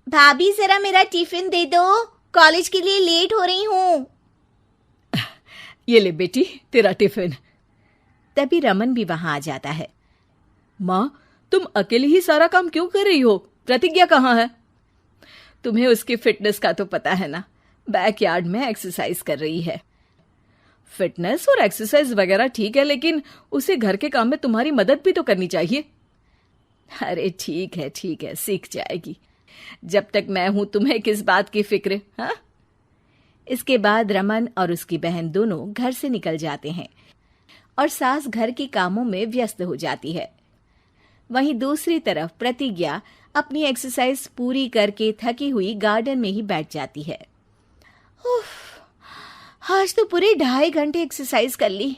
भाभी जरा मेरा टिफिन दे दो, कॉलेज के लिए लेट हो रही हूँ। ये ले बेटी तेरा टिफिन। तभी रमन भी वहां आ जाता है। माँ, तुम अकेले ही सारा काम क्यों कर रही हो? प्रतिज्ञा कहाँ है? तुम्हें उसकी फिटनेस का तो पता है ना, बैकयार्ड में एक्सरसाइज कर रही है। फिटनेस और एक्सरसाइज वगैरह ठीक है, लेकिन उसे घर के काम में तुम्हारी मदद भी तो करनी चाहिए। अरे ठीक है, सीख जाएगी। जब तक मैं हूं तुम्हें किस बात की फिक्र? हाँ। इसके बाद रमन और उसकी बहन दोनों घर से निकल जाते हैं और सास घर के कामों में व्यस्त हो जाती है। वहीं दूसरी तरफ प्रतिज्ञा अपनी एक्सरसाइज पूरी करके थकी हुई गार्डन में ही बैठ जाती है। आज तो पूरे 2.5 घंटे एक्सरसाइज कर ली।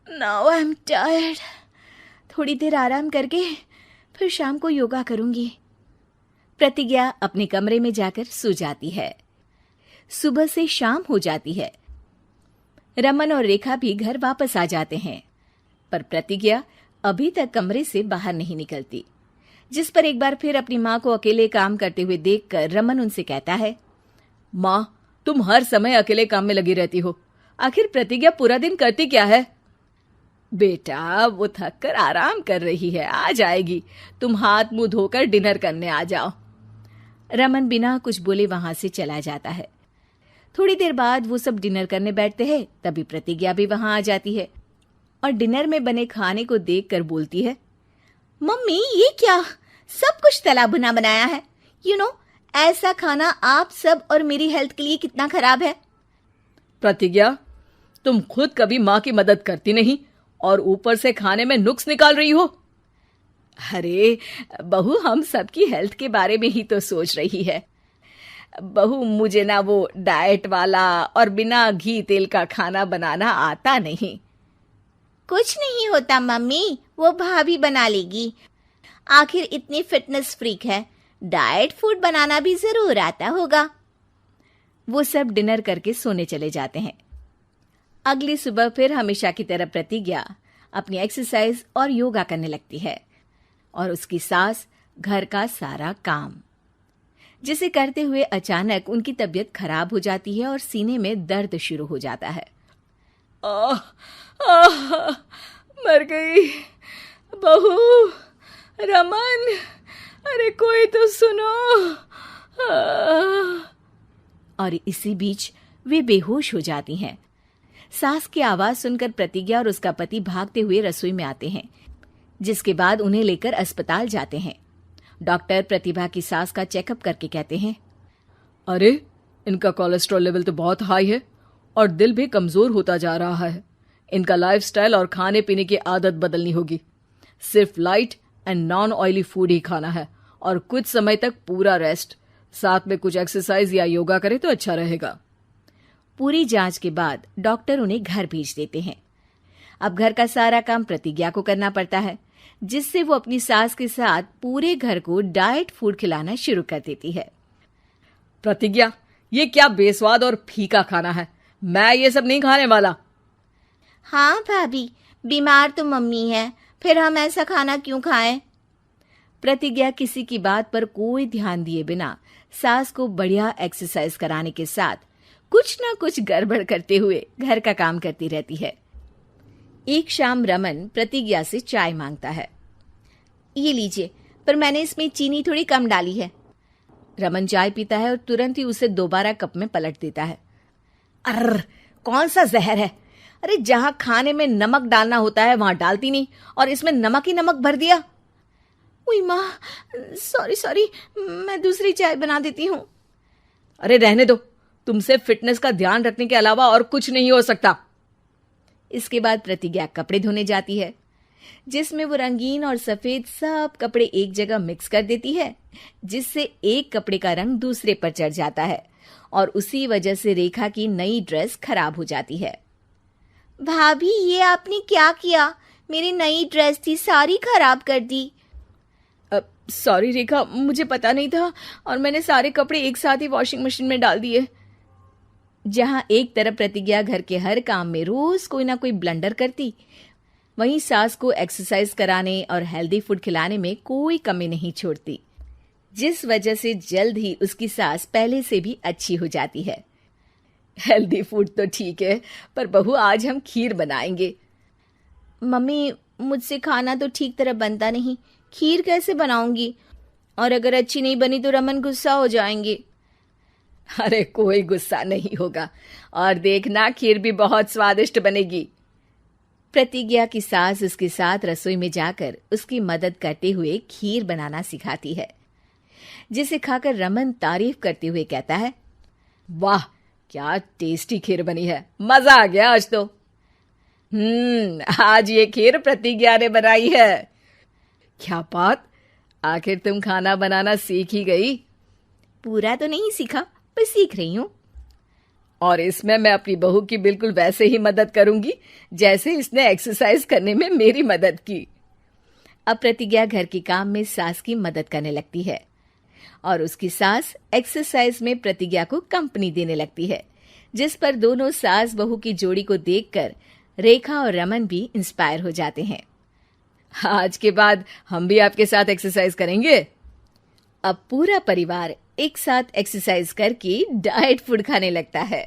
Now I am tired. थोड़ी देर आराम करके फिर शाम को योगा करूंगी। प्रतिज्ञा अपने कमरे में जाकर सो जाती है। सुबह से शाम हो जाती है। रमन और रेखा भी घर वापस आ जाते हैं, पर प्रतिज्ञा अभी तक कमरे से बाहर नहीं निकलती, जिस पर एक बार फिर अपनी माँ को अकेले काम करते हुए देखकर रमन उनसे कहता है, माँ, तुम हर समय अकेले काम में लगी रहती हो। आखिर प्रतिज्ञा पूरा दिन करती क्या है? बेटा, वो थक कर आराम कर रही है, आ जाएगी। तुम हाथ मुंह धोकर डिनर करने आ जाओ। रमन बिना कुछ बोले वहां से चला जाता है। थोड़ी देर बाद वो सब डिनर करने बैठते हैं। तभी प्रतिज्ञा भी वहां आ जाती है और डिनर में बने खाने को देखकर बोलती है, मम्मी, ये क्या? सब कुछ तला भुना बनाया है। ऐसा खाना आप सब और मेरी हेल्थ के लिए कितना खराब है। प्रतिज्ञा, तुम खुद कभी माँ की मदद करती नहीं और ऊपर से खाने में नुक्स निकाल रही हो। अरे बहू, हम सबकी हेल्थ के बारे में ही तो सोच रही है। बहू, मुझे ना वो डाइट वाला और बिना घी तेल का खाना बनाना आता नहीं। कुछ नहीं होता मम्मी, वो भाभी बना लेगी। आखिर इतनी फिटनेस फ्रीक है, डाइट फूड बनाना भी जरूर आता होगा। वो सब डिनर करके सोने चले जाते हैं। अगली सुबह फिर हमेशा की तरह प्रतिज्ञा अपनी एक्सरसाइज और योगा करने लगती है और उसकी सास घर का सारा काम, जिसे करते हुए अचानक उनकी तबीयत खराब हो जाती है और सीने में दर्द शुरू हो जाता है। मर गई बहू। रमन, अरे कोई तो सुनो। और इसी बीच वे बेहोश हो जाती हैं। सास की आवाज सुनकर प्रतिज्ञा और उसका पति भागते हुए रसोई में आते हैं, जिसके बाद उन्हें लेकर अस्पताल जाते हैं। डॉक्टर प्रतिभा की सास का चेकअप करके कहते हैं, अरे इनका कोलेस्ट्रॉल लेवल तो बहुत हाई है और दिल भी कमजोर होता जा रहा है। इनका लाइफस्टाइल और खाने पीने की आदत बदलनी होगी। सिर्फ light and non oily food ही खाना है और कुछ समय तक पूरा रेस्ट, साथ में कुछ एक्सरसाइज या योगा करे तो अच्छा रहेगा। पूरी जांच के बाद डॉक्टर उन्हें घर भेज देते हैं। अब घर का सारा काम प्रतिज्ञा को करना पड़ता है, जिससे वो अपनी सास के साथ पूरे घर को डाइट फूड खिलाना शुरू कर देती है। प्रतिज्ञा, ये क्या बेस्वाद और फीका खाना है, मैं ये सब नहीं खाने वाला। हाँ भाभी, बीमार तो मम्मी है, फिर हम ऐसा खाना क्यों खाएं? प्रतिज्ञा किसी की बात पर कोई ध्यान दिए बिना सास को बढ़िया एक्सरसाइज कराने के साथ कुछ न कुछ गड़बड़ करते हुए घर का काम करती रहती है। एक शाम रमन प्रतिज्ञा से चाय मांगता है। ये लीजिए, पर मैंने इसमें चीनी थोड़ी कम डाली है। रमन चाय पीता है और तुरंत ही उसे दोबारा कप में पलट देता है। अर्र, कौन सा जहर है? अरे जहां खाने में नमक डालना होता है वहां डालती नहीं और इसमें नमक ही नमक भर दिया। उई माँ, सॉरी, मैं दूसरी चाय बना देती हूँ। अरे रहने दो, तुमसे फिटनेस का ध्यान रखने के अलावा और कुछ नहीं हो सकता। इसके बाद प्रतिज्ञा कपड़े धोने जाती है, जिसमें वो रंगीन और सफेद सब कपड़े एक जगह मिक्स कर देती है, जिससे एक कपड़े का रंग दूसरे पर चढ़ जाता है और उसी वजह से रेखा की नई ड्रेस खराब हो जाती है। भाभी, ये आपने क्या किया? मेरी नई ड्रेस थी, सारी खराब कर दी। सॉरी रेखा, मुझे पता नहीं था और मैंने सारे कपड़े एक साथ ही वॉशिंग मशीन में डाल दिए। जहां एक तरफ प्रतिज्ञा घर के हर काम में रोज कोई ना कोई ब्लंडर करती, वहीं सास को एक्सरसाइज कराने और हेल्दी फूड खिलाने में कोई कमी नहीं छोड़ती। जिस वजह से जल्द ही उसकी सास पहले से भी अच्छी हो जाती है। हेल्दी फूड तो ठीक है, पर बहू आज हम खीर बनाएंगे। मम्मी, मुझसे खाना तो ठीक तरह बनता नहीं, खीर कैसे बनाऊंगी? और अगर अच्छी नहीं बनी तो रमन गुस्सा हो जाएंगे। अरे कोई गुस्सा नहीं होगा, और देखना खीर भी बहुत स्वादिष्ट बनेगी। प्रतिज्ञा की सास उसके साथ रसोई में जाकर उसकी मदद करते हुए खीर बनाना सिखाती है, जिसे खाकर रमन तारीफ करते हुए कहता है, वाह क्या टेस्टी खीर बनी है, मजा आ गया आज तो। आज ये खीर प्रतिज्ञा ने बनाई है। क्या बात, आखिर तुम खाना बनाना सीख ही गई? पूरा तो नहीं सीखा, पर सीख रही हूँ। और इसमें मैं अपनी बहू की बिल्कुल वैसे ही मदद करूंगी जैसे इसने एक्सरसाइज करने में मेरी मदद की। अब प्रतिज्ञा घर के काम में सास की मदद करने लगती है और उसकी सास एक्सरसाइज में प्रतिज्ञा को कंपनी देने लगती है, जिस पर दोनों सास बहू की जोड़ी को देखकर रेखा और रमन भी इंस्पायर हो जाते हैं। आज के बाद हम भी आपके साथ एक्सरसाइज करेंगे। अब पूरा परिवार एक साथ एक्सरसाइज करके डाइट फूड खाने लगता है।